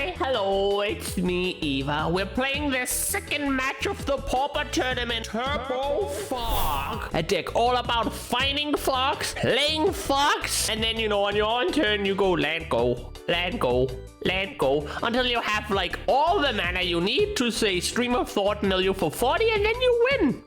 Hi, hello, it's me, Eva. We're playing the second match of the Pauper tournament, Turbo Fog. A deck all about finding fogs, playing fogs, and then, on your own turn, you go land go, land go, land go, until you have, all the mana you need to, say, Stream of Thought mill you for 40, and then you win.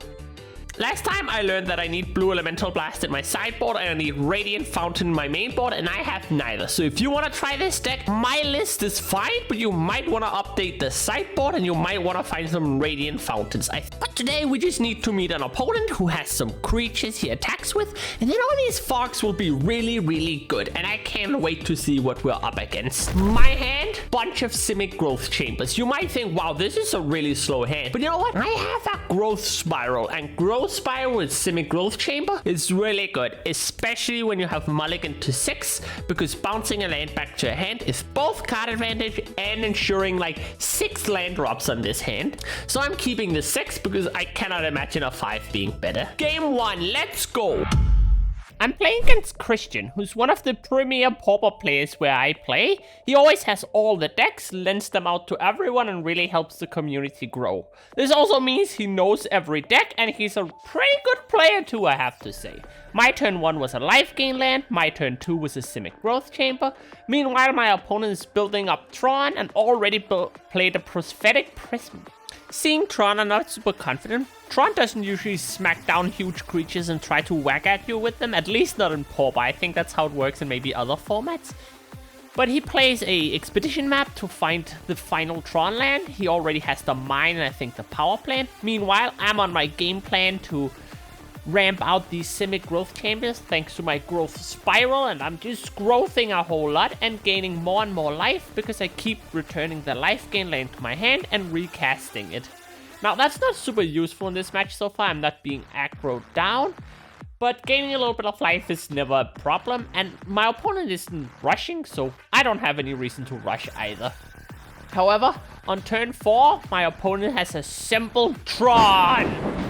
Last time I learned that I need Blue Elemental Blast in my sideboard and I need Radiant Fountain in my main board, and I have neither. So if you want to try this deck, my list is fine, but you might want to update the sideboard and you might want to find some Radiant Fountains. But today we just need to meet an opponent who has some creatures he attacks with, and then all these fogs will be really, really good, and I can't wait to see what we're up against. My hand, bunch of Simic Growth Chambers. You might think, wow, this is a really slow hand, but you know what? I have a Growth Spiral, and Growth Spiral with Simic Growth Chamber is really good, especially when you have mulligan to 6, because bouncing a land back to your hand is both card advantage and ensuring 6 land drops on this hand. So I'm keeping the 6 because I cannot imagine a 5 being better. Game 1, let's go! I'm playing against Christian, who's one of the premier Pauper players where I play. He always has all the decks, lends them out to everyone, and really helps the community grow. This also means he knows every deck, and he's a pretty good player too, I have to say. My turn 1 was a life gain land, my turn 2 was a Simic Growth Chamber. Meanwhile, my opponent is building up Tron and already played a Prophetic Prism. Seeing Tron, I'm not super confident. Tron doesn't usually smack down huge creatures and try to whack at you with them, at least not in Pauper. I think that's how it works in maybe other formats. But he plays a expedition map to find the final Tron land. He already has the mine and I think the power plant. Meanwhile, I'm on my game plan to ramp out these Simic Growth Chambers thanks to my Growth Spiral, and I'm just growthing a whole lot and gaining more and more life because I keep returning the life gain land to my hand and recasting it. Now that's not super useful in this match so far, I'm not being aggroed down, but gaining a little bit of life is never a problem, and my opponent isn't rushing, so I don't have any reason to rush either. However, on turn 4, my opponent has a simple Tron!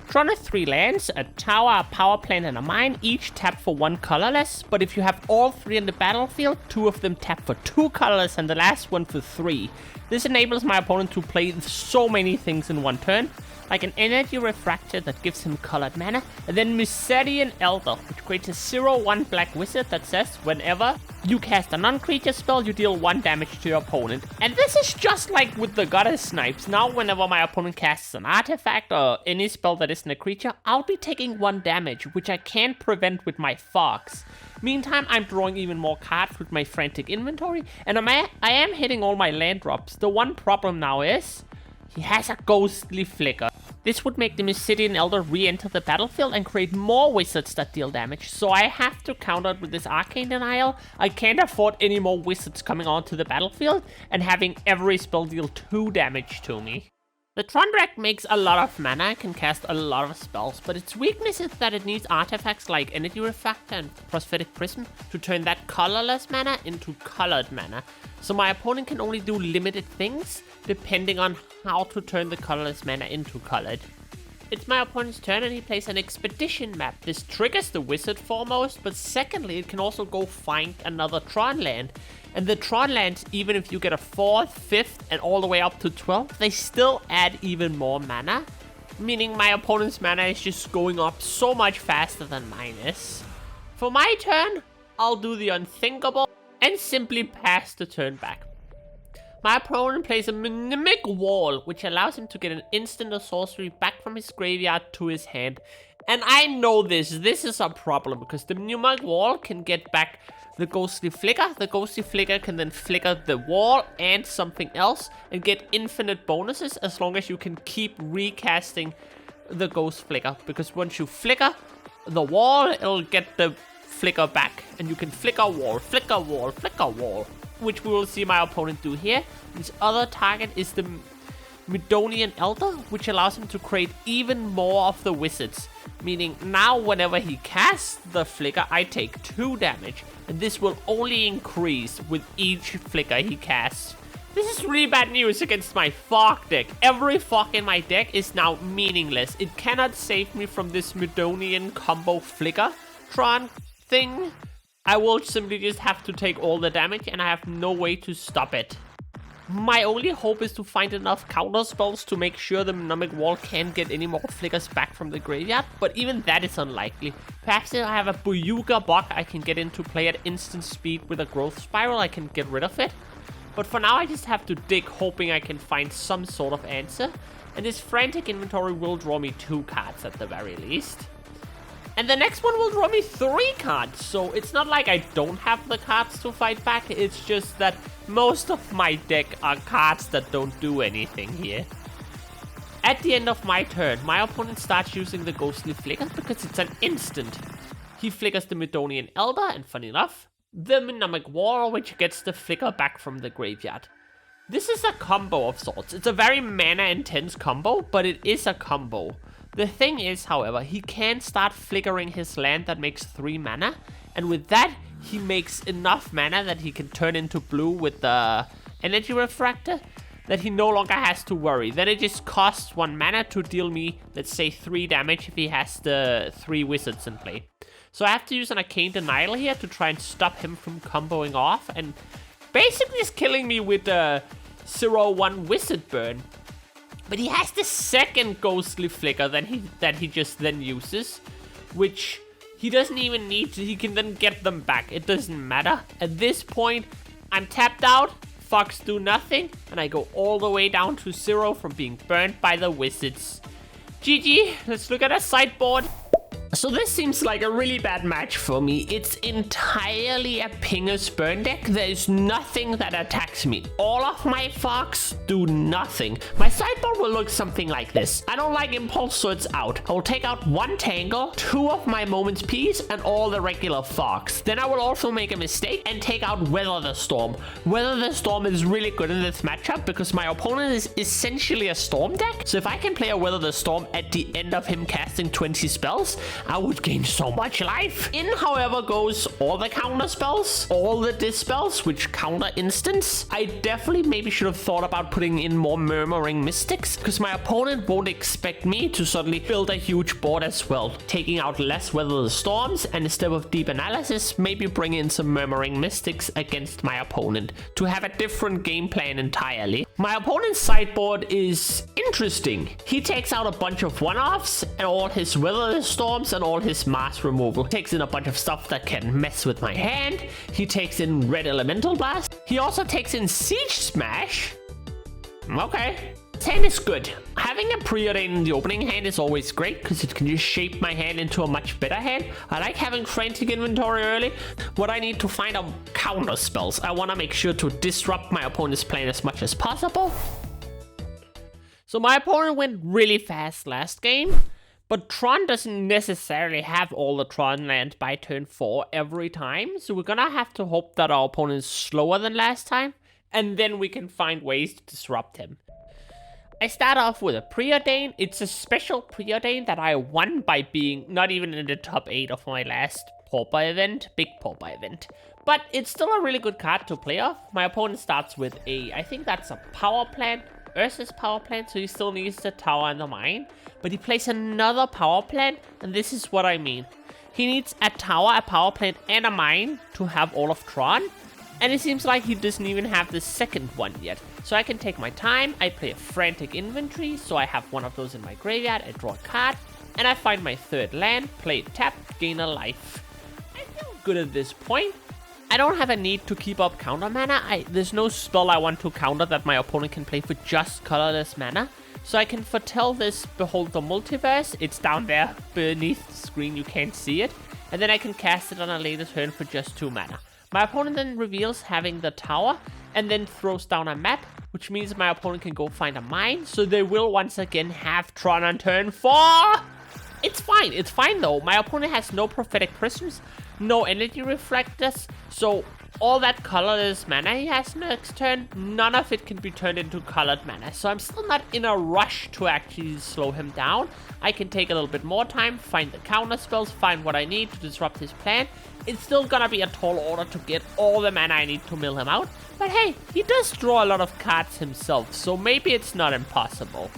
Tron has 3 lands, a tower, a power plant, and a mine, each tap for 1 colorless, but if you have all 3 in the battlefield, 2 of them tap for 2 colorless and the last one for 3. This enables my opponent to play so many things in one turn, like an Energy Refractor that gives him colored mana, and then Mycelian Elder, which creates a 0/1 black wizard that says whenever you cast a non-creature spell, you deal 1 damage to your opponent. And this is just like with the Goddess Snipes. Now whenever my opponent casts an artifact or any spell that isn't a creature, I'll be taking 1 damage, which I can't prevent with my fogs. Meantime, I'm drawing even more cards with my frantic inventory, and I am hitting all my land drops. The one problem now is he has a Ghostly Flicker. This would make the Mycelian Elder re-enter the battlefield and create more wizards that deal damage, so I have to counter it with this Arcane Denial. I can't afford any more wizards coming onto the battlefield and having every spell deal 2 damage to me. The Tron deck makes a lot of mana and can cast a lot of spells, but its weakness is that it needs artifacts like Energy Refractor and Prophetic Prism to turn that colorless mana into colored mana. So my opponent can only do limited things, depending on how to turn the colorless mana into colored. It's my opponent's turn and he plays an expedition map. This triggers the wizard foremost, but secondly it can also go find another Tron land. And the Tron lands, even if you get a 4th, 5th, and all the way up to 12th, they still add even more mana. Meaning my opponent's mana is just going up so much faster than mine is. For my turn, I'll do the unthinkable and simply pass the turn back. My opponent plays a Mimic Wall, which allows him to get an instant or sorcery back from his graveyard to his hand. And I know this is a problem, because the Mimic Wall can get back the Ghostly Flicker. The Ghostly Flicker can then flicker the wall and something else and get infinite bonuses as long as you can keep recasting the Ghost Flicker. Because once you flicker the wall, it'll get the flicker back. And you can flicker wall, flicker wall, flicker wall, which we will see my opponent do here. His other target is the Mycelian Elder, which allows him to create even more of the wizards. Meaning now whenever he casts the flicker, I take 2 damage. And this will only increase with each flicker he casts. This is really bad news against my fog deck. Every fog in my deck is now meaningless. It cannot save me from this Mycelian combo flicker Tron thing. I will simply just have to take all the damage, and I have no way to stop it. My only hope is to find enough counter spells to make sure the Mnemonic Wall can't get any more flickers back from the graveyard, but even that is unlikely. Perhaps if I have a Buyuga Bug I can get into play at instant speed with a Growth Spiral, I can get rid of it. But for now I just have to dig, hoping I can find some sort of answer, and this Frantic Inventory will draw me 2 cards at the very least. And the next one will draw me 3 cards, so it's not like I don't have the cards to fight back, it's just that most of my deck are cards that don't do anything here. At the end of my turn, my opponent starts using the Ghostly Flicker because it's an instant. He flickers the Midonian Elder, and funny enough, the Mnemonic Wall, which gets the flicker back from the graveyard. This is a combo of sorts. It's a very mana-intense combo, but it is a combo. The thing is, however, he can start flickering his land that makes 3 mana, and with that, he makes enough mana that he can turn into blue with the Energy Refractor, that he no longer has to worry. Then it just costs 1 mana to deal me, let's say, 3 damage if he has the 3 wizards in play. So I have to use an Arcane Denial here to try and stop him from comboing off, and basically just killing me with the 0/1 Wizard Burn. But he has the second Ghostly Flicker that he just then uses, which he doesn't even need to. He can then get them back. It doesn't matter. At this point, I'm tapped out, Fox do nothing, and I go all the way down to 0 from being burned by the wizards. GG, let's look at a sideboard. So this seems like a really bad match for me. It's entirely a Pinger's Burn deck. There is nothing that attacks me. All of my Fox do nothing. My sideboard will look something like this. I don't like Impulse, so it's out. I will take out 1 Tangle, 2 of my Moment's Peace, and all the regular Fox. Then I will also make a mistake and take out Weather the Storm. Weather the Storm is really good in this matchup because my opponent is essentially a Storm deck. So if I can play a Weather the Storm at the end of him casting 20 spells, I would gain so much life. In, however, goes all the counter spells, all the dispels, which counter instants. I definitely maybe should have thought about putting in more Murmuring Mystics, because my opponent won't expect me to suddenly build a huge board as well. Taking out less Weather the Storms, and instead of Deep Analysis, maybe bring in some Murmuring Mystics against my opponent to have a different game plan entirely. My opponent's sideboard is interesting. He takes out a bunch of one-offs and all his Weather the Storms and all his mass removal. Takes in a bunch of stuff that can mess with my hand. He takes in Red Elemental Blast. He also takes in Siege Smash. Okay. This hand is good. Having a Preordain in the opening hand is always great because it can just shape my hand into a much better hand. I like having Frantic Inventory early. What I need to find are counter spells. I want to make sure to disrupt my opponent's plan as much as possible. So my opponent went really fast last game. But Tron doesn't necessarily have all the Tron lands by turn 4 every time, so we're gonna have to hope that our opponent is slower than last time, and then we can find ways to disrupt him. I start off with a Preordain. It's a special Preordain that I won by being not even in the top 8 of my last Pauper event, big Pauper event. But it's still a really good card to play off. My opponent starts with I think that's a power plant, Ursa's power plant, so he still needs the tower and the mine. But he plays another power plant, and this is what I mean. He needs a tower, a power plant, and a mine to have all of Tron. And it seems like he doesn't even have the second one yet. So I can take my time, I play a Frantic Inventory, so I have one of those in my graveyard, I draw a card, and I find my 3rd land, play it tapped, gain a life. I feel good at this point. I don't have a need to keep up counter mana. There's no spell I want to counter that my opponent can play for just colorless mana. So I can foretell this Behold the Multiverse. It's down there beneath the screen, you can't see it. And then I can cast it on a later turn for just 2 mana. My opponent then reveals having the tower and then throws down a map, which means my opponent can go find a mine. So they will once again have Tron on turn 4. It's fine though. My opponent has no Prophetic Prisms, no Energy Reflectors, so all that colorless mana he has next turn, none of it can be turned into colored mana. So I'm still not in a rush to actually slow him down. I can take a little bit more time, find the counter spells, find what I need to disrupt his plan. It's still gonna be a tall order to get all the mana I need to mill him out. But hey, he does draw a lot of cards himself, so maybe it's not impossible.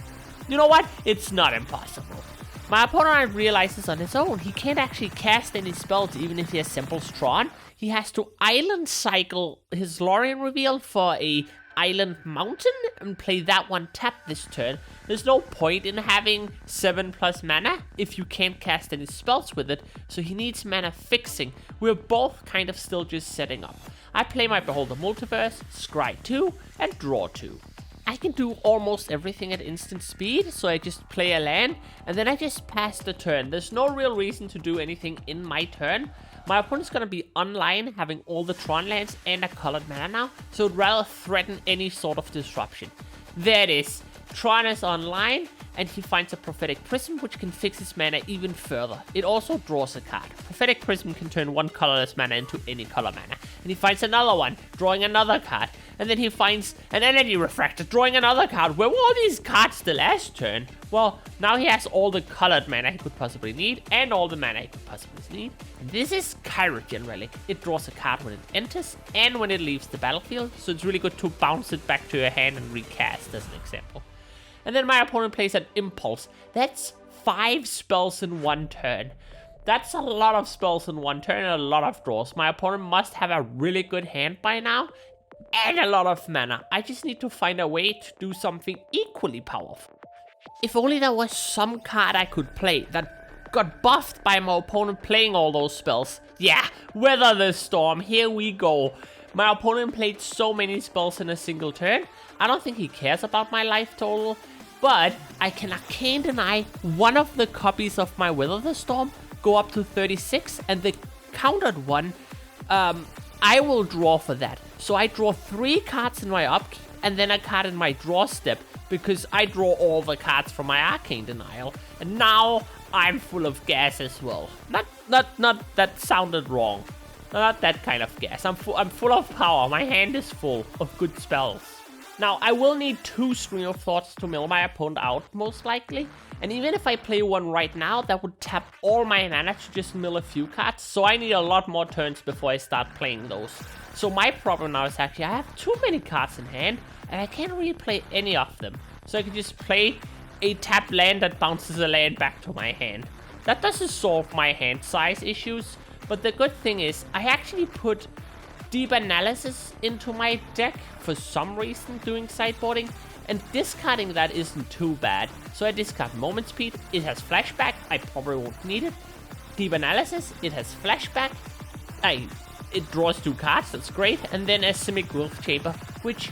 You know what? It's not impossible. My opponent realizes on his own he can't actually cast any spells even if he assembles Tron. he has to island cycle his Lorien reveal for a island mountain and play that one tap this turn. There's no point in having 7+ mana if you can't cast any spells with it, so he needs mana fixing. We're both kind of still just setting up. I play my Behold the Multiverse, scry 2, and draw 2. I can do almost everything at instant speed, so I just play a land, and then I just pass the turn. There's no real reason to do anything in my turn. My opponent's gonna be online, having all the Tron lands and a colored mana now, so I'd rather threaten any sort of disruption. There it is. Tron is online, and he finds a Prophetic Prism, which can fix his mana even further. It also draws a card. Prophetic Prism can turn one colorless mana into any color mana. And he finds another one, drawing another card. And then he finds an Energy Refractor, drawing another card. Where were all these cards the last turn? Well, now he has all the colored mana he could possibly need, and all the mana he could possibly need. And this is Kyrogen Relic. It draws a card when it enters, and when it leaves the battlefield, so it's really good to bounce it back to your hand and recast, as an example. And then my opponent plays an Impulse. That's 5 spells in one turn. That's a lot of spells in one turn and a lot of draws. My opponent must have a really good hand by now and a lot of mana. I just need to find a way to do something equally powerful. If only there was some card I could play that got buffed by my opponent playing all those spells. Yeah, Weather the Storm, here we go. My opponent played so many spells in a single turn. I don't think he cares about my life total. But I can Arcane Deny one of the copies of my Weather the Storm, go up to 36, and the countered one, I will draw for that. So I draw 3 cards in my upkeep, and then a card in my draw step, because I draw all the cards from my Arcane Denial. And now I'm full of gas as well. Not that sounded wrong. Not that kind of gas. I'm full of power. My hand is full of good spells. Now, I will need 2 Stream of Thoughts to mill my opponent out, most likely. And even if I play one right now, that would tap all my mana to just mill a few cards. So I need a lot more turns before I start playing those. So my problem now is actually I have too many cards in hand, and I can't really play any of them. So I can just play a tapped land that bounces a land back to my hand. That doesn't solve my hand size issues, but the good thing is I actually put Deep Analysis into my deck for some reason doing sideboarding, and discarding that isn't too bad. So I discard Moment Speed, it has Flashback, I probably won't need it. Deep Analysis, it has Flashback, it draws 2 cards, that's great, and then a Simic Growth Chamber, which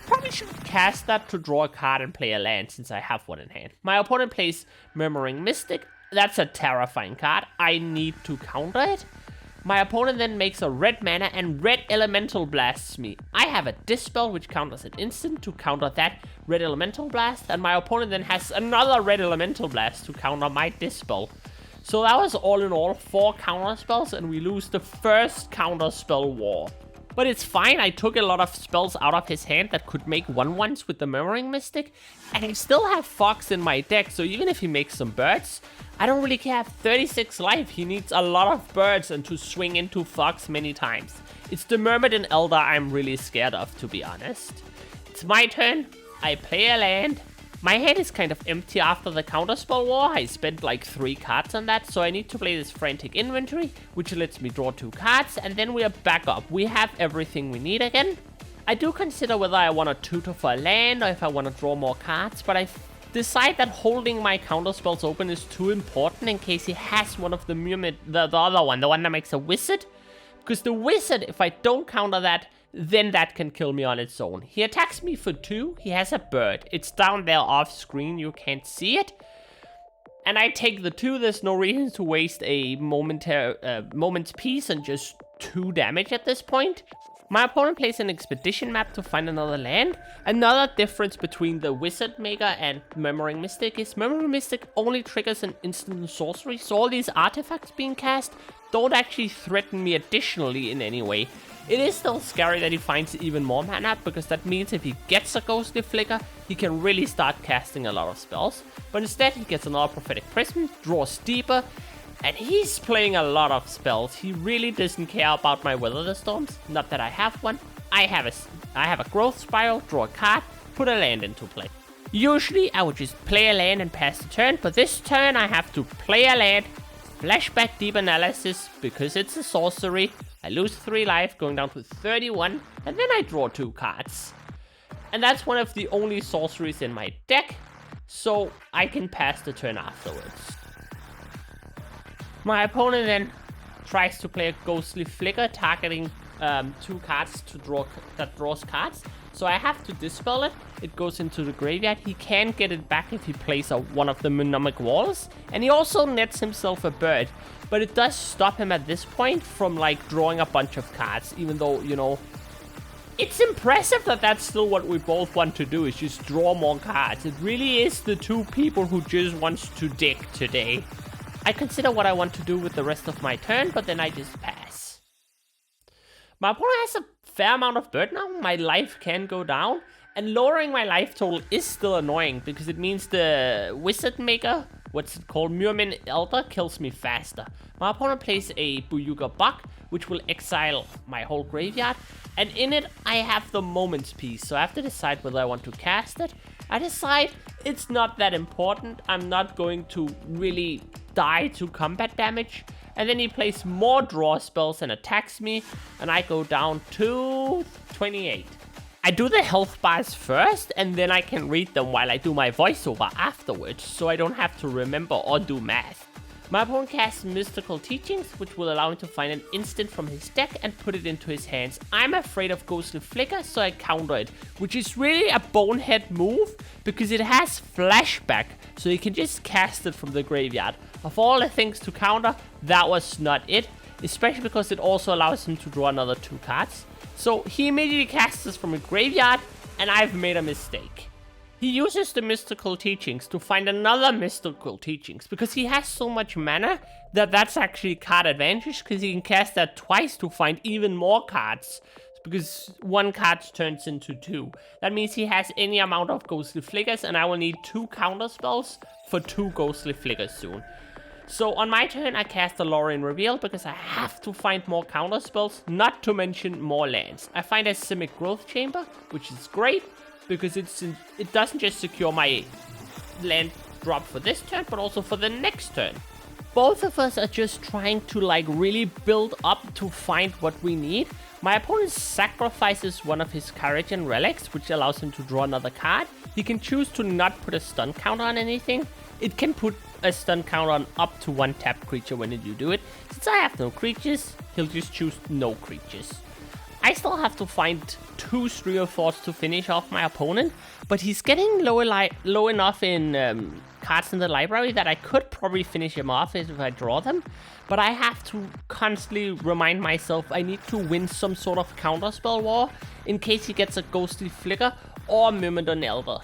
probably should cast that to draw a card and play a land since I have one in hand. My opponent plays Murmuring Mystic, that's a terrifying card, I need to counter it. My opponent then makes a red mana and red elemental blasts me. I have a Dispel which counters an instant to counter that red elemental blast, and my opponent then has another red elemental blast to counter my Dispel. So that was all in all 4 counter spells, and we lose the first counter spell war. But it's fine, I took a lot of spells out of his hand that could make 1/1s with the Murmuring Mystic, and I still have Fox in my deck, so even if he makes some birds, I don't really care. 36 life, he needs a lot of birds and to swing into Fox many times. It's the Myrmidon Elder I'm really scared of, to be honest. It's my turn, I play a land. My hand is kind of empty after the counterspell war. I spent like 3 cards on that, so I need to play this Frantic Inventory, which lets me draw 2 cards, and then we are back up. We have everything we need again. I do consider whether I want to tutor for a land or if I want to draw more cards, but I decide that holding my counterspells open is too important in case he has one of the other one, the one that makes a wizard. Because the wizard, if I don't counter that, then that can kill me on its own. He attacks me for 2. He has a bird. It's down there off screen. You can't see it. And I take the 2. There's no reason to waste a moment's peace and just 2 damage at this point. My opponent plays an expedition map to find another land. Another difference between the Wizard Maker and Murmuring Mystic is Murmuring Mystic only triggers an instant sorcery, so all these artifacts being cast don't actually threaten me additionally in any way. It is still scary that he finds even more mana, because that means if he gets a Ghostly Flicker, he can really start casting a lot of spells. But instead he gets another Prophetic Prism, draws deeper, and he's playing a lot of spells. He really doesn't care about my Weather the Storms. Not that I have one. I have a Growth Spiral, draw a card, put a land into play. Usually I would just play a land and pass the turn, but this turn I have to play a land, flashback Deep Analysis because it's a sorcery, I lose 3 life, going down to 31, and then I draw 2 cards. And that's one of the only sorceries in my deck, so I can pass the turn afterwards. My opponent then tries to play a Ghostly Flicker, targeting 2 cards that draws cards. So I have to dispel it. It goes into the graveyard. He can get it back if he plays one of the Mnemonic Walls. And he also nets himself a bird. But it does stop him at this point from like drawing a bunch of cards. Even though, you know, it's impressive that that's still what we both want to do, is just draw more cards. It really is the 2 people who just wants to dig today. I consider what I want to do with the rest of my turn, but then I just pass. My opponent has a fair amount of bird now. My life can go down, and lowering my life total is still annoying because it means the Wizard Maker, what's it called, Murmin Elder, kills me faster. My opponent plays a Buyuga Buck, which will exile my whole graveyard, and in it I have the Moments piece, so I have to decide whether I want to cast it. I decide it's not that important. I'm not going to really die to combat damage. And then he plays more draw spells and attacks me, and I go down to 28. I do the health bars first, and then I can read them while I do my voiceover afterwards, so I don't have to remember or do math. My opponent casts Mystical Teachings, which will allow him to find an instant from his deck and put it into his hands. I'm afraid of Ghostly Flicker, so I counter it, which is really a bonehead move because it has Flashback, so you can just cast it from the graveyard. Of all the things to counter, that was not it, especially because it also allows him to draw another 2 cards. So he immediately casts this from a graveyard, and I've made a mistake. He uses the Mystical Teachings to find another Mystical Teachings, because he has so much mana that that's actually card advantage, because he can cast that twice to find even more cards, because 1 card turns into 2. That means he has any amount of Ghostly Flickers, and I will need 2 counter spells for 2 Ghostly Flickers soon. So on my turn, I cast the Lorien Reveal because I have to find more counter spells, not to mention more lands. I find a Simic Growth Chamber, which is great, because it doesn't just secure my land drop for this turn, but also for the next turn. Both of us are just trying to like really build up to find what we need. My opponent sacrifices one of his Courage and Relics, which allows him to draw another card. He can choose to not put a stun counter on anything. It can put a stun counter on up to 1 tap creature when you do it. Since I have no creatures, he'll just choose no creatures. I still have to find 2 Stream of Thoughts to finish off my opponent, but he's getting low enough in cards in the library that I could probably finish him off if I draw them, but I have to constantly remind myself I need to win some sort of counterspell war in case he gets a Ghostly Flicker or Myrmidon Elder.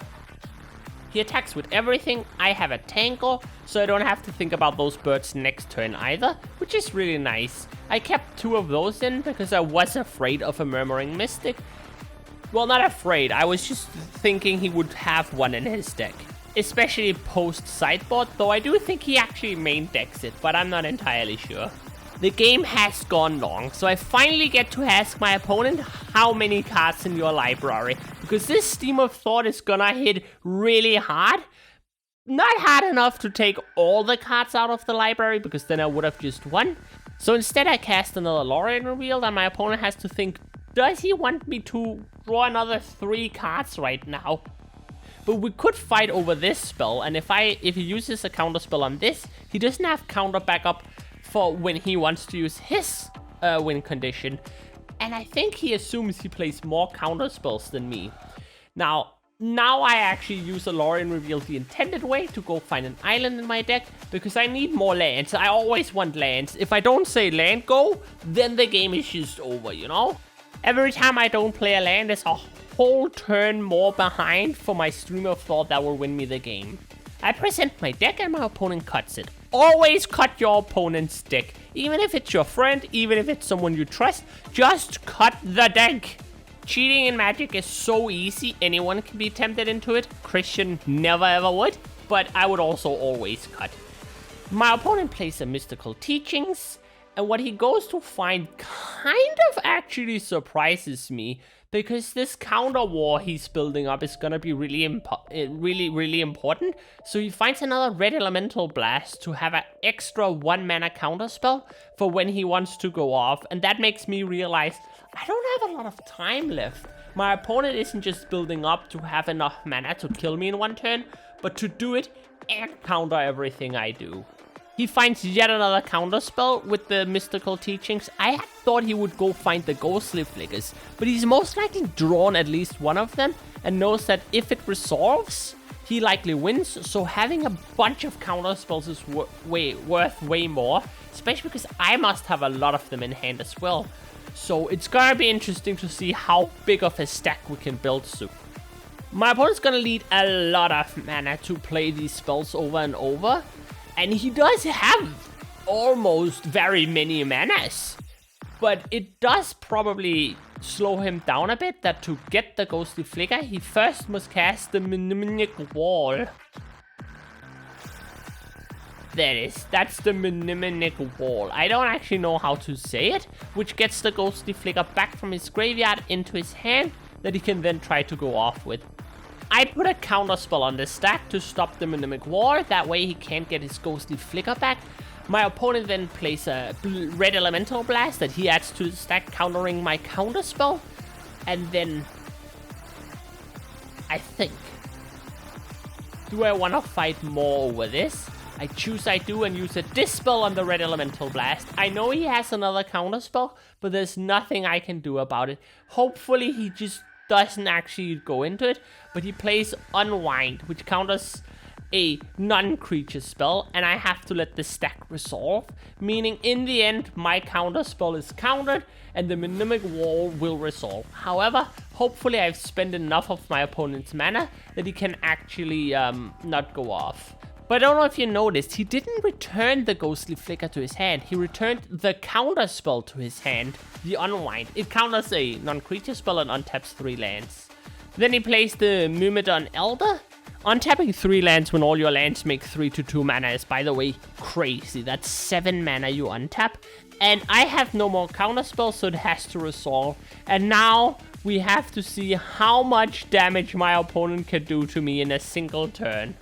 He attacks with everything. I have a Tangle, so I don't have to think about those birds next turn either, which is really nice. I kept 2 of those in because I was afraid of a Murmuring Mystic. Well, not afraid, I was just thinking he would have one in his deck. Especially post-sideboard, though I do think he actually main decks it, but I'm not entirely sure. The game has gone long, so I finally get to ask my opponent how many cards in your library, because this Stream of Thought is gonna hit really hard. Not hard enough to take all the cards out of the library, because then I would have just won. So instead I cast another Lorien Reveal, and my opponent has to think, does he want me to draw another 3 cards right now? But we could fight over this spell, and if he uses a counter spell on this, he doesn't have counter backup for when he wants to use his win condition. And I think he assumes he plays more counter spells than me. Now I actually use a Lorien Reveal the intended way to go find an island in my deck, because I need more lands. I always want lands. If I don't say land go, then the game is just over, you know? Every time I don't play a land, there's a whole turn more behind for my Stream of Thought that will win me the game. I present my deck and my opponent cuts it. Always cut your opponent's deck. Even if it's your friend, even if it's someone you trust, just cut the deck. Cheating in Magic is so easy, anyone can be tempted into it. Christian never ever would, but I would also always cut. My opponent plays a Mystical Teachings, and what he goes to find kind of actually surprises me, because this counter war he's building up is gonna be really important. So he finds another red elemental blast to have an extra 1 mana counter spell for when he wants to go off, and that makes me realize I don't have a lot of time left. My opponent isn't just building up to have enough mana to kill me in 1 turn, but to do it and counter everything I do. He finds yet another counter spell with the mystical teachings. I had thought he would go find the ghostly flickers, but he's most likely drawn at least one of them and knows that if it resolves, he likely wins. So having a bunch of counter spells is worth way more, especially because I must have a lot of them in hand as well. So it's gonna be interesting to see how big of a stack we can build soon. My opponent's gonna need a lot of mana to play these spells over and over. And he does have almost very many manas. But it does probably slow him down a bit that to get the ghostly flicker, he first must cast the Mnemonic Wall. There it is. That's the Mnemonic Wall. I don't actually know how to say it, which gets the ghostly flicker back from his graveyard into his hand that he can then try to go off with. I put a counter spell on the stack to stop the Mnemonic War, that way he can't get his ghostly flicker back. My opponent then plays a red elemental blast that he adds to the stack, countering my counter spell. And then I think, do I want to fight more over this? I choose I do and use a dispel on the red elemental blast. I know he has another counter spell, but there's nothing I can do about it. Hopefully he just doesn't actually go into it, but he plays Unwind, which counters a non-creature spell, and I have to let the stack resolve, meaning in the end my counter spell is countered and the Mnemonic Wall will resolve. However, hopefully I've spent enough of my opponent's mana that he can actually not go off. But I don't know if you noticed, he didn't return the ghostly flicker to his hand. He returned the counter spell to his hand, the Unwind. It counters a non-creature spell and untaps 3 lands. Then he plays the Myrmidon Elder. Untapping 3 lands when all your lands make 3/2 mana is, by the way, crazy. That's 7 mana you untap. And I have no more counter spells, so it has to resolve. And now we have to see how much damage my opponent can do to me in a single turn.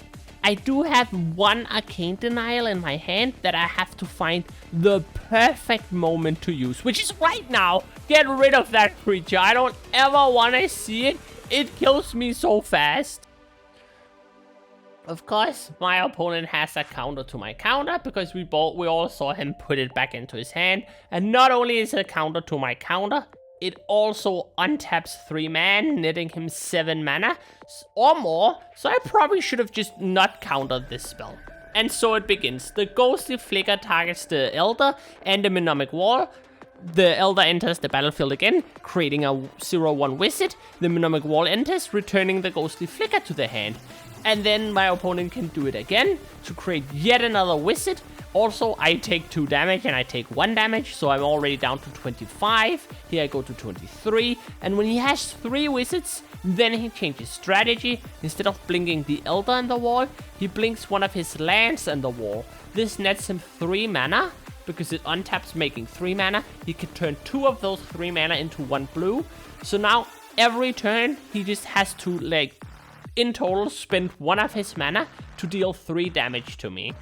I do have 1 Arcane Denial in my hand that I have to find the perfect moment to use, which is right now. Get rid of that creature. I don't ever want to see it. It kills me so fast. Of course, my opponent has a counter to my counter because we all saw him put it back into his hand. And not only is it a counter to my counter, it also untaps 3 mana, netting him 7 mana or more. So I probably should have just not countered this spell. And so it begins. The ghostly flicker targets the Elder and the Mnemonic Wall. The Elder enters the battlefield again, creating a 0/1 wizard. The Mnemonic Wall enters, returning the ghostly flicker to the hand. And then my opponent can do it again to create yet another wizard. Also, I take 2 damage and I take 1 damage, so I'm already down to 25. Here I go to 23. And when he has 3 wizards, then he changes strategy. Instead of blinking the Elder on the wall, he blinks one of his lands on the wall. This nets him 3 mana. Because it untaps, making 3 mana. He can turn 2 of those 3 mana into 1 blue. So now, every turn, he just has to, in total, spend 1 of his mana to deal 3 damage to me.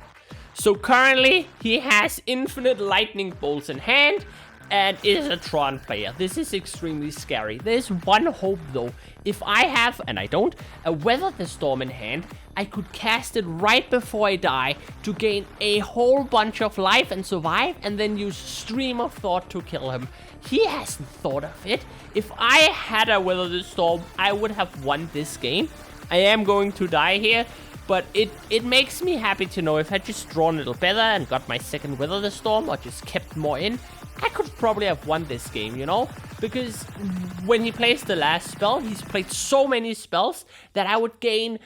So currently, he has infinite lightning bolts in hand and is a Tron player. This is extremely scary. There's one hope though. If I have, and I don't, a Weather the Storm in hand, I could cast it right before I die to gain a whole bunch of life and survive, and then use Stream of Thought to kill him. He hasn't thought of it. If I had a Weather the Storm, I would have won this game. I am going to die here, but it makes me happy to know if I just drawn a little better and got my second Weather the Storm, or just kept more in, I could probably have won this game, you know? Because when he plays the last spell, he's played so many spells that I would gain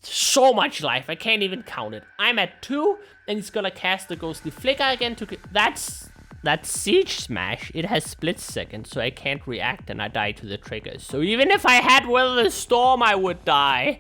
so much life. I can't even count it. I'm at 2, and he's gonna cast the Ghostly Flicker again to... That's Siege Smash. It has split second, so I can't react and I die to the triggers. So even if I had Weather the Storm, I would die.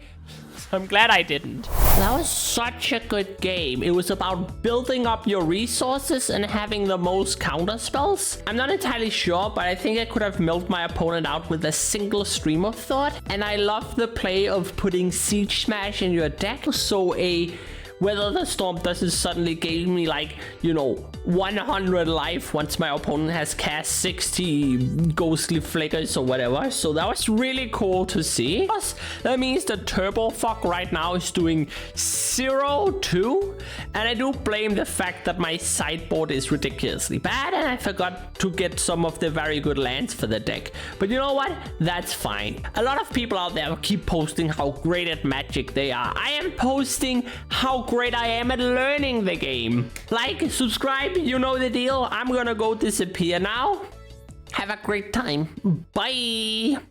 So I'm glad I didn't. That was such a good game. It was about building up your resources and having the most counter spells. I'm not entirely sure, but I think I could have milled my opponent out with a single stream of thought. And I love the play of putting Siege Smash in your deck. So a Weather the Storm doesn't suddenly give me like, 100 life once my opponent has cast 60 ghostly flickers or whatever. So that was really cool to see. That means the Turbo Fog right now is doing 0-2. And I do blame the fact that my sideboard is ridiculously bad and I forgot to get some of the very good lands for the deck. But you know what? That's fine. A lot of people out there keep posting how great at Magic they are. I am posting how great I am at learning the game. Like, subscribe, you know the deal. I'm gonna go disappear now. Have a great time. Bye.